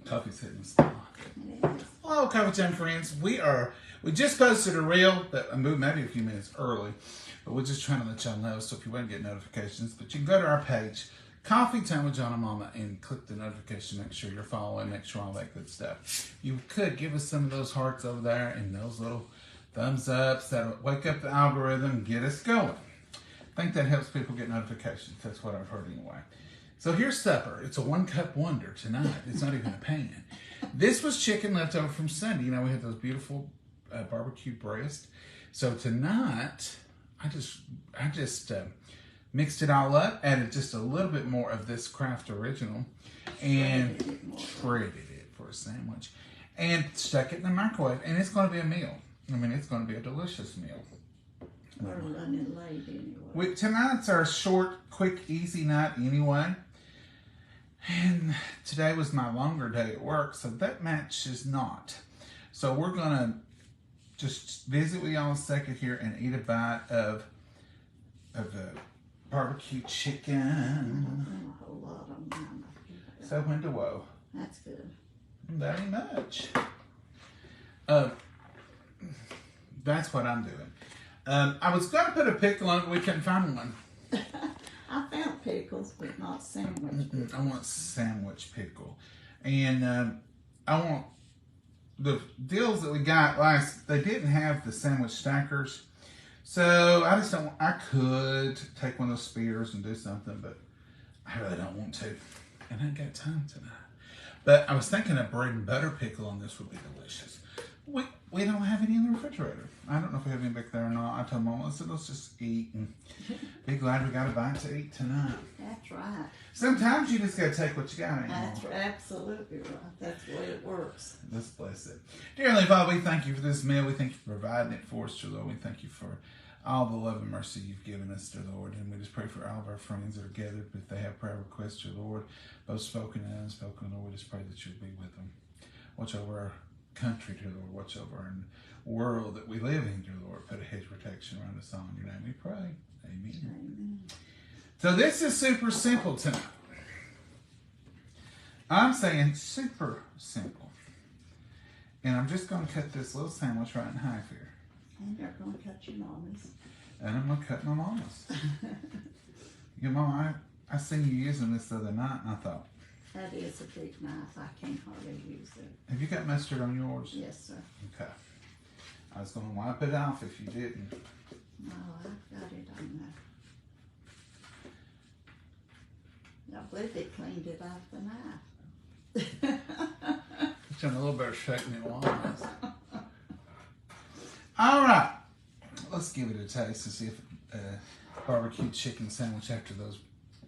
Coffee's hitting the spot. Hello, Coffee Time friends. We just posted a reel that moved maybe a few minutes early, but we're just trying to let y'all know. So if you want to get notifications, but you can go to our page, Coffee Time with John and Mama, and click the notification. Make sure you're following. Make sure all that good stuff. You could give us some of those hearts over there and those little thumbs ups that'll wake up the algorithm and get us going. I think that helps people get notifications. That's what I've heard anyway. So here's supper. It's a 1-cup wonder tonight. It's not even a pan. This was chicken left over from Sunday. You know, we had those beautiful barbecue breasts. So tonight, I just mixed it all up, added just a little bit more of this Kraft Original, and shredded it for a sandwich, and stuck it in the microwave. And it's going to be a meal. I mean, it's going to be a delicious meal. We're running late anyway. Tonight's our short, quick, easy night anyway. And today was my longer day at work, so that matches not. So we're going to just visit with y'all a second here and eat a bite of the barbecue chicken. A whole lot of them. So when to whoa. That's good. Very much. That's what I'm doing. I was going to put a pickle on it, but we couldn't find one. I found pickles, but not sandwich pickles. I want sandwich pickle. And I want the deals that we got last, they didn't have the sandwich stackers. So I just don't, I could take one of those spears and do something, but I really don't want to. And I ain't got time tonight. But I was thinking a bread and butter pickle on this would be delicious. We don't have any in the refrigerator. I don't know if we have any back there or not. I told Mom, I said, let's just eat and be glad we got a bite to eat tonight. That's right. Sometimes you just got to take what you got. That's absolutely right. That's the way it works. Let's bless it. Dear Heavenly Father, we thank you for this meal. We thank you for providing it for us, dear Lord. We thank you for all the love and mercy you've given us, dear Lord. And we just pray for all of our friends that are gathered. If they have prayer requests, dear Lord, both spoken and unspoken, Lord, we just pray that you'll be with them. Watch over our country, dear Lord. Watch over our world that we live in, dear Lord. Put a hedge of protection around us all. In your name we pray. Amen. Amen. So this is super simple tonight. I'm saying super simple. And I'm just going to cut this little sandwich right in half here. And you're going to cut your mama's. And I'm going to cut my mama's. Your mama, I seen you using this the other night, and I thought, that is a big knife. I can't hardly use it. have you got mustard on yours? Yes, sir. Okay. I was going to wipe it off if you didn't. No, I've got it on there. I believe they cleaned it off the knife. It's done a little bit of shaking it was. All right. Let's give it a taste and see if barbecue chicken sandwich after those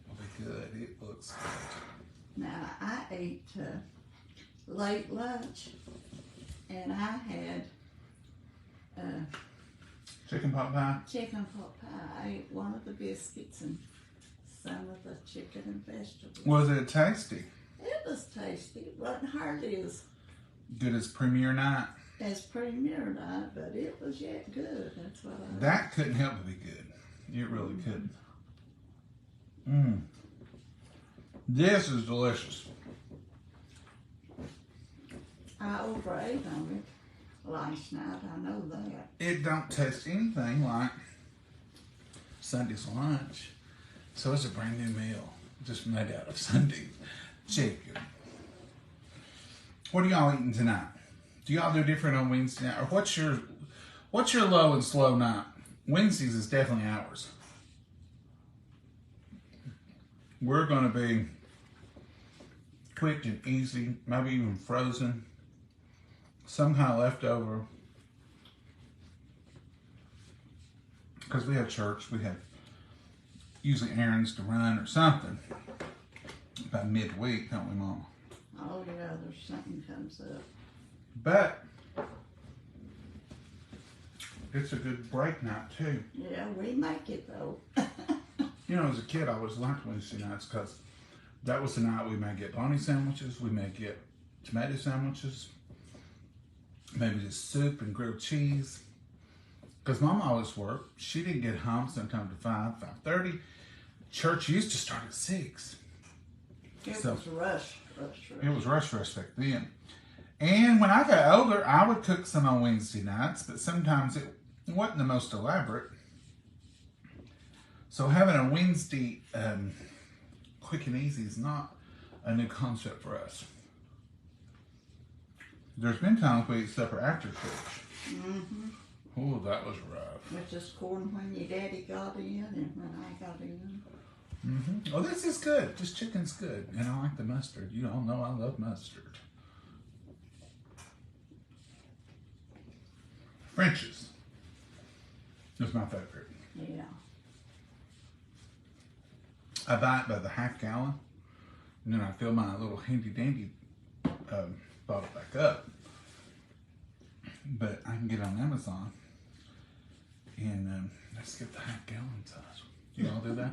will be good. It looks good. Now, I ate late lunch, and I had Chicken pot pie? chicken pot pie. I ate one of the biscuits and some of the chicken and vegetables. Was it tasty? It was tasty. It wasn't hardly as Good as premiere night? premier night, but it was yet good. That's what I That couldn't help but be good. It really couldn't. Mmm. This is delicious. I overate on it last night. I know that. It don't taste anything like Sunday's lunch. So it's a brand new meal. Just made out of Sunday's chicken. What are y'all eating tonight? Do y'all do different on Wednesday night? Or what's your low and slow night? Wednesdays is definitely ours. We're going to be quick and easy, maybe even frozen. Some kind of leftover. Because we have church, we have usually errands to run or something. By midweek, don't we, Mama? Oh yeah, there's something comes up. But it's a good break night too. Yeah, we make it though. You know, as a kid, I always liked Wednesday nights because that was the night we may get bologna sandwiches, we may get tomato sandwiches, maybe just soup and grilled cheese. Because Mom always worked. She didn't get home sometime to 5:30. Church used to start at 6. It So- was rush. It was rush back then. And when I got older, I would cook some on Wednesday nights, but sometimes it wasn't the most elaborate. So having a Wednesday quick and easy is not a new concept for us. There's been times we eat supper after church. Mm-hmm. Oh, that was rough. Which is corn when your daddy got in and when I got in. Mm-hmm. Oh, this is good. This chicken's good. And I like the mustard. You all know I love mustard. French's is my favorite. Yeah. I buy it by the half gallon. And then I fill my little handy dandy bottle back up. But I can get on Amazon. And let's get the half gallon size. You all do that?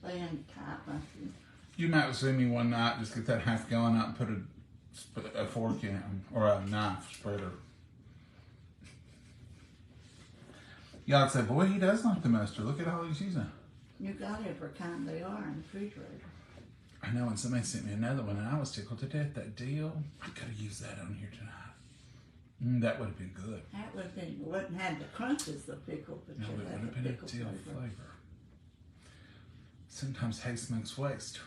They ain't tight like you. You might see me one night, just get that half gallon out and put a fork in it, or a knife spreader. Y'all say, boy, he does like the mustard. Look at all he's using. You got every kind they are in the refrigerator. I know, and somebody sent me another one, and I was tickled to death. That deal, I could have used that on here tonight. That would have been good. That would have been, wouldn't have the crunches of pickle, but No, you it would had have the been a pickle deal flavor. flavor. Sometimes haste makes waste.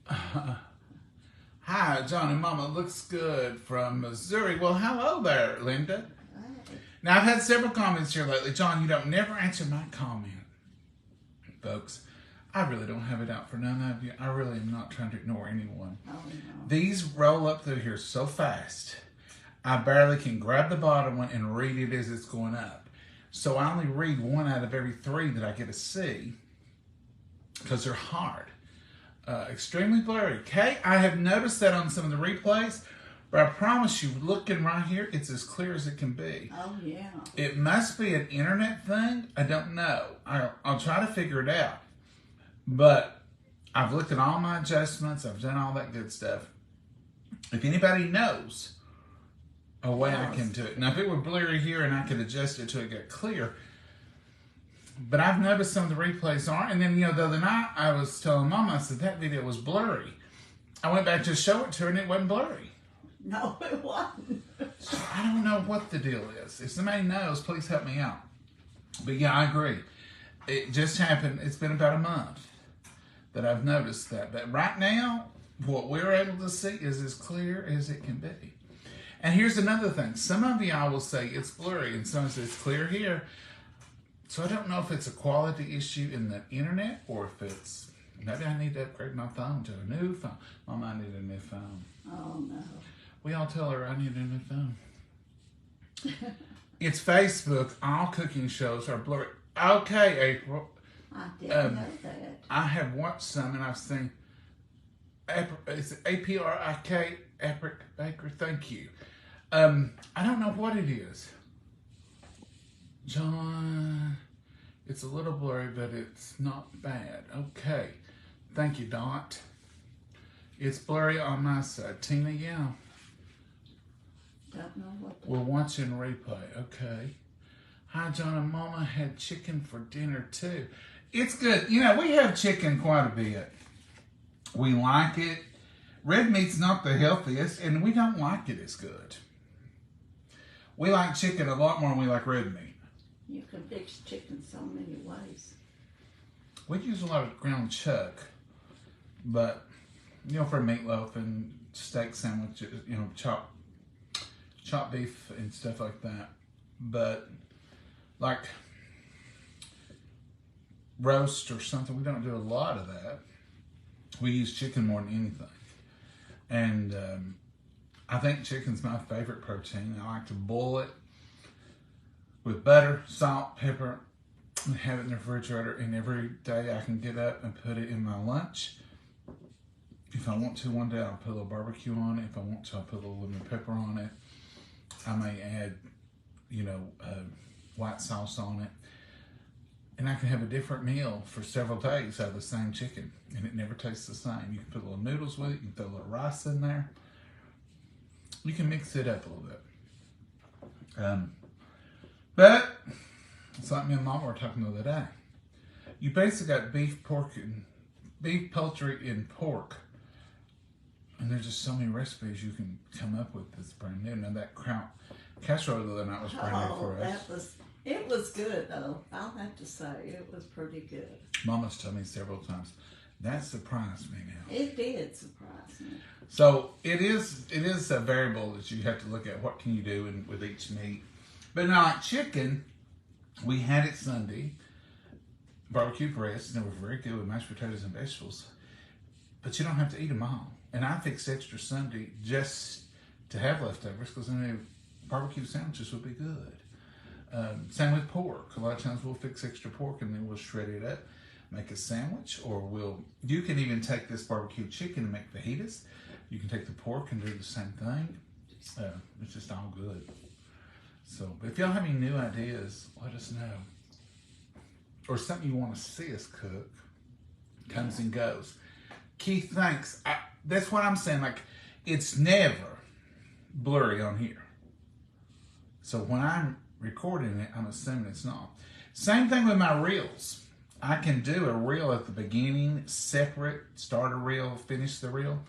Hi, John and Mama looks good from Missouri. Well, hello there, Linda. Hey. Now, I've had several comments here lately. John, you don't never answer my comment. Folks, I really don't have it out for none of you. I really am not trying to ignore anyone. Oh, no. These roll up through here so fast, I barely can grab the bottom one and read it as it's going up. So I only read one out of every three that I get to see because they're hard. Extremely blurry. Kay, I have noticed that on some of the replays, but I promise you, looking right here, it's as clear as it can be. Oh, yeah. It must be an internet thing. I don't know. I'll try to figure it out. But I've looked at all my adjustments. I've done all that good stuff. If anybody knows a way I can do it. Now, if it were blurry here and I could adjust it till it got clear. But I've noticed some of the replays aren't. And then, the other night I was telling Mama, I said, that video was blurry. I went back to show it to her and it wasn't blurry. No, it wasn't. So I don't know what the deal is. If somebody knows, please help me out. But yeah, I agree. It just happened. It's been about a month that I've noticed that. But right now, what we're able to see is as clear as it can be. And here's another thing. Some of y'all will say it's blurry and some say it's clear here. So I don't know if it's a quality issue in the internet or if it's, maybe I need to upgrade my phone to a new phone. Mama, I need a new phone. Oh, no. We all tell her I need a new phone. It's Facebook. All cooking shows are blurry. Okay, April. I didn't know that. I have watched some and I've seen it's APRIK, Epic Baker. Thank you. I don't know what it is. John, it's a little blurry, but it's not bad. Okay. Thank you, Dot. It's blurry on my side. Tina, yeah. Don't know what We're watching replay. Okay. Hi, John and Mama had chicken for dinner too. It's good. We have chicken quite a bit. We like it. Red meat's not the healthiest, and we don't like it as good. We like chicken a lot more than we like red meat. You can fix chicken so many ways. We use a lot of ground chuck, but, for meatloaf and steak sandwiches, chopped beef and stuff like that. But, like, roast or something, we don't do a lot of that. We use chicken more than anything. And I think chicken's my favorite protein. I like to boil it with butter, salt, pepper, and have it in the refrigerator. And every day I can get up and put it in my lunch. If I want to one day, I'll put a little barbecue on it. If I want to, I'll put a little lemon pepper on it. I may add, white sauce on it. And I can have a different meal for several days out of the same chicken. And it never tastes the same. You can put a little noodles with it. You can throw a little rice in there. You can mix it up a little bit. But it's like me and Mama were talking the other day. You basically got beef, pork, and beef, poultry, and pork. And there's just so many recipes you can come up with that's brand new. Now that crown casserole the other night was brand new for us. It was good though. I'll have to say it was pretty good. Mama's told me several times. That surprised me now. It did surprise me. So it is a variable that you have to look at. What can you do with each meat? But now like chicken, we had it Sunday. Barbecue breasts, and they were very good with mashed potatoes and vegetables. But you don't have to eat them all. And I fixed extra Sunday just to have leftovers because I knew barbecue sandwiches would be good. Same with pork. A lot of times we'll fix extra pork and then we'll shred it up, make a sandwich, or you can even take this barbecue chicken and make fajitas. You can take the pork and do the same thing. It's just all good. So if y'all have any new ideas, let us know. Or something you want to see us cook, comes and goes. Keith, thanks. That's what I'm saying. Like, it's never blurry on here. So when I'm recording it, I'm assuming it's not. Same thing with my reels. I can do a reel at the beginning, separate, start a reel, finish the reel.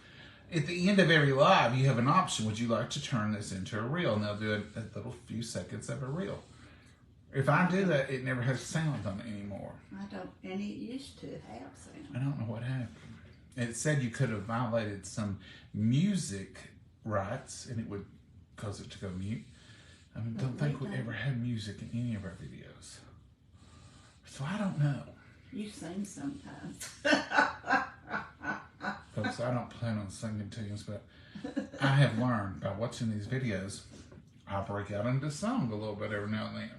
At the end of every live, you have an option. Would you like to turn this into a reel? And they'll do a little few seconds of a reel. If I do that, it never has sound on it anymore. I don't, and it used to have sound. I don't know what happened. It said you could have violated some music rights, and it would cause it to go mute. I mean, don't think we ever had music in any of our videos. So I don't know. You sing sometimes. Folks, I don't plan on singing tunes, but I have learned by watching these videos, I break out into song a little bit every now and then.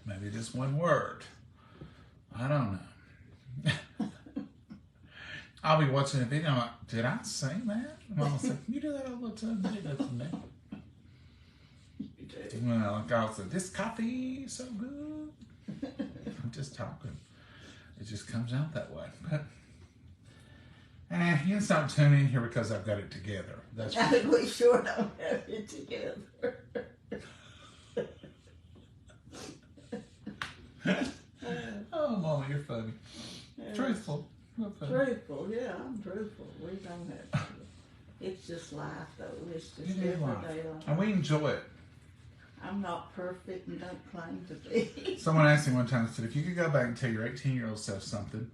Maybe just one word. I don't know. I'll be watching a video, I'm like, did I sing that? Mama said, you do that all the time. You do that to me. You do. Well, like I said, this coffee is so good. I'm just talking. It just comes out that way. But you can stop tuning in here because I've got it together. That's we sure don't have it together. Oh, Mama, you're funny. Yeah. Truthful. Truthful, yeah, I'm truthful. We don't have to. It's just life, though. It's just everyday life. And we enjoy it. I'm not perfect and don't claim to be. Someone asked me one time, I said, if you could go back and tell your 18-year-old self something,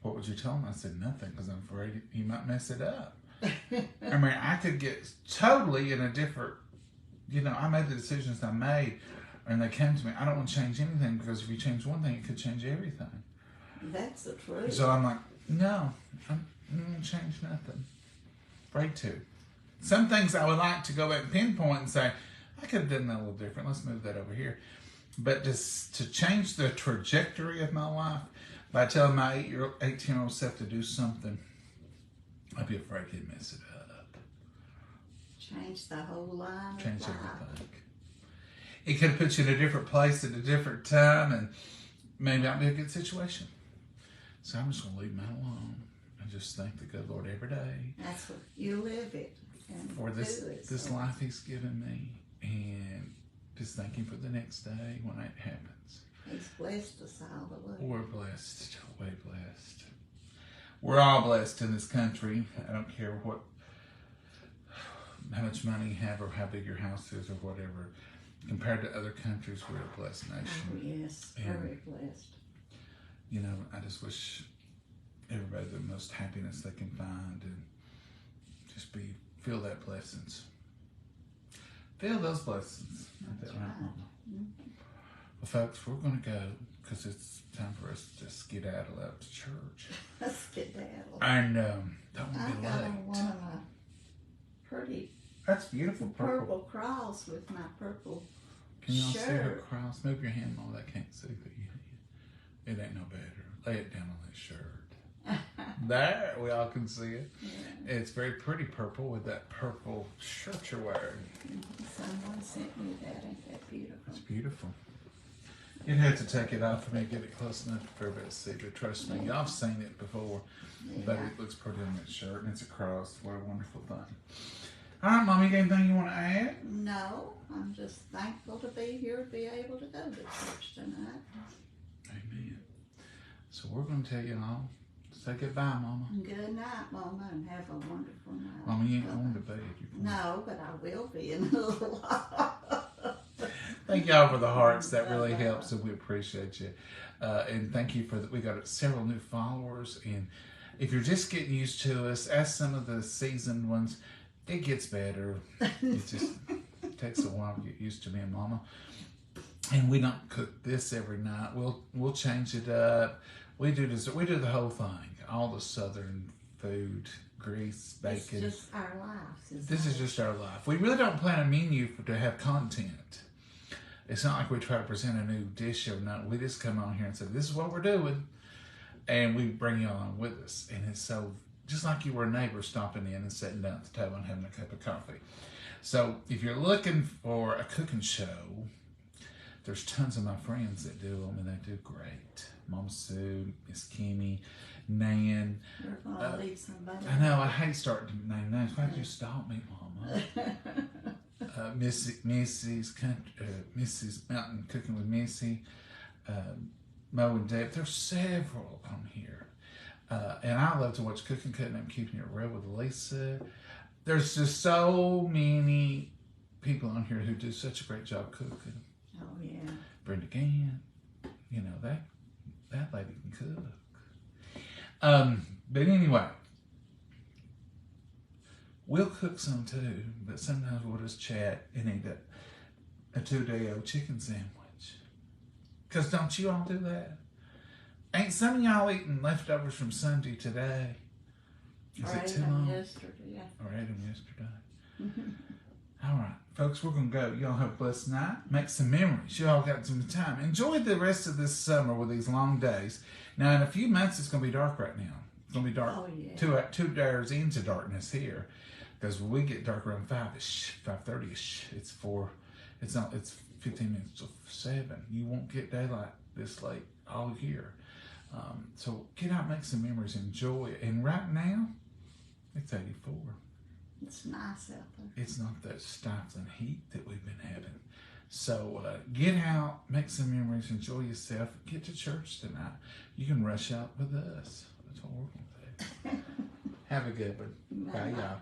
what would you tell him? I said, nothing, because I'm afraid he might mess it up. I mean, I could get totally in a different, I made the decisions I made, and they came to me. I don't want to change anything, because if you change one thing, it could change everything. That's the truth. So I'm like, no, I'm not going to change nothing. Afraid to. Some things I would like to go back and pinpoint and say, I could have done that a little different. Let's move that over here. But just to change the trajectory of my life by telling my 18-year-old self to do something, I'd be afraid he'd mess it up. Change the whole line. Change everything. It could have put you in a different place at a different time, and maybe not be a good situation. So I'm just going to leave mine alone and just thank the good Lord every day. That's what you live it. And for this life He's given me, and just thank Him for the next day when it happens. He's blessed us all the way. We're blessed, way blessed. We're all blessed in this country. I don't care how much money you have or how big your house is or whatever. Compared to other countries, we're a blessed nation. Oh, yes, very blessed. I just wish everybody the most happiness they can find and just feel that blessings. Feel those blessings. That's right, right. Mama? Mm-hmm. Well, folks, we're going to go because it's time for us to skedaddle out to church. Skedaddle. And don't want to I be got late. on one of my pretty That's beautiful purple cross with my purple Can y'all see her shirt. cross? Move your hand, Mama. I can't see, but it ain't no better. Lay it down on that shirt. There, we all can see it. Yeah. It's very pretty purple with that purple shirt you're wearing. Someone sent me that. Ain't that beautiful? It's beautiful. You'd have to take it off for me to get it close enough for everybody to see, but trust me, y'all have seen it before. Yeah. But it looks pretty on that shirt, and it's a cross. What a wonderful thing. All right, Mom, you got anything you want to add? No, I'm just thankful to be here, to be able to go to church tonight. Amen. So we're going to tell you all, say goodbye, Mama. Good night, Mama, and have a wonderful night. Mama, you ain't going to bed. No, but I will be in a little while. Thank y'all for the hearts. That really helps, and we appreciate you. And thank you for that. We got several new followers, and if you're just getting used to us, ask some of the seasoned ones. It gets better. It just takes a while to get used to me and Mama. And we don't cook this every night. We'll change it up. We do this. We do the whole thing. All the Southern food, grease, bacon. It's just our lives. This is just our life. We really don't plan a menu to have content. It's not like we try to present a new dish every night. We just come on here and say, this is what we're doing. And we bring you on with us. And it's so, just like you were a neighbor stopping in and sitting down at the table and having a cup of coffee. So if you're looking for a cooking show, there's tons of my friends that do them, and they do great. Mama Sue, Miss Kimmy, Nan. You're gonna leave somebody. I know, I hate starting to name names. Why'd you stop me, Mama? Missy's Mountain Cooking with Missy, Mo and Deb. There's several on here. And I love to watch Cooking, Cutting, and Keeping It Real with Lisa. There's just so many people on here who do such a great job cooking. Oh, yeah. Brenda Gann, you know, that lady can cook. But anyway, we'll cook some too, but sometimes we'll just chat and eat a 2-day-old chicken sandwich. Because don't you all do that? Ain't some of y'all eating leftovers from Sunday today? Is it too long? Yesterday. Or ate them yesterday. All right, folks, we're going to go. Y'all have a blessed night. Make some memories. Y'all got some time. Enjoy the rest of this summer with these long days. Now, in a few months, it's going to be dark right now. It's going to be dark. Oh, yeah. 2 hours into darkness here. Because when we get dark around 5-ish, 5:30-ish, it's 15 minutes to 7. You won't get daylight this late all year. So get out, make some memories, enjoy it. And right now, it's 84. It's nice out there. It's not that stifling heat that we've been having. So get out, make some memories, enjoy yourself. Get to church tonight. You can rush out with us. That's what we're going to do. Have a good one. Bye, y'all.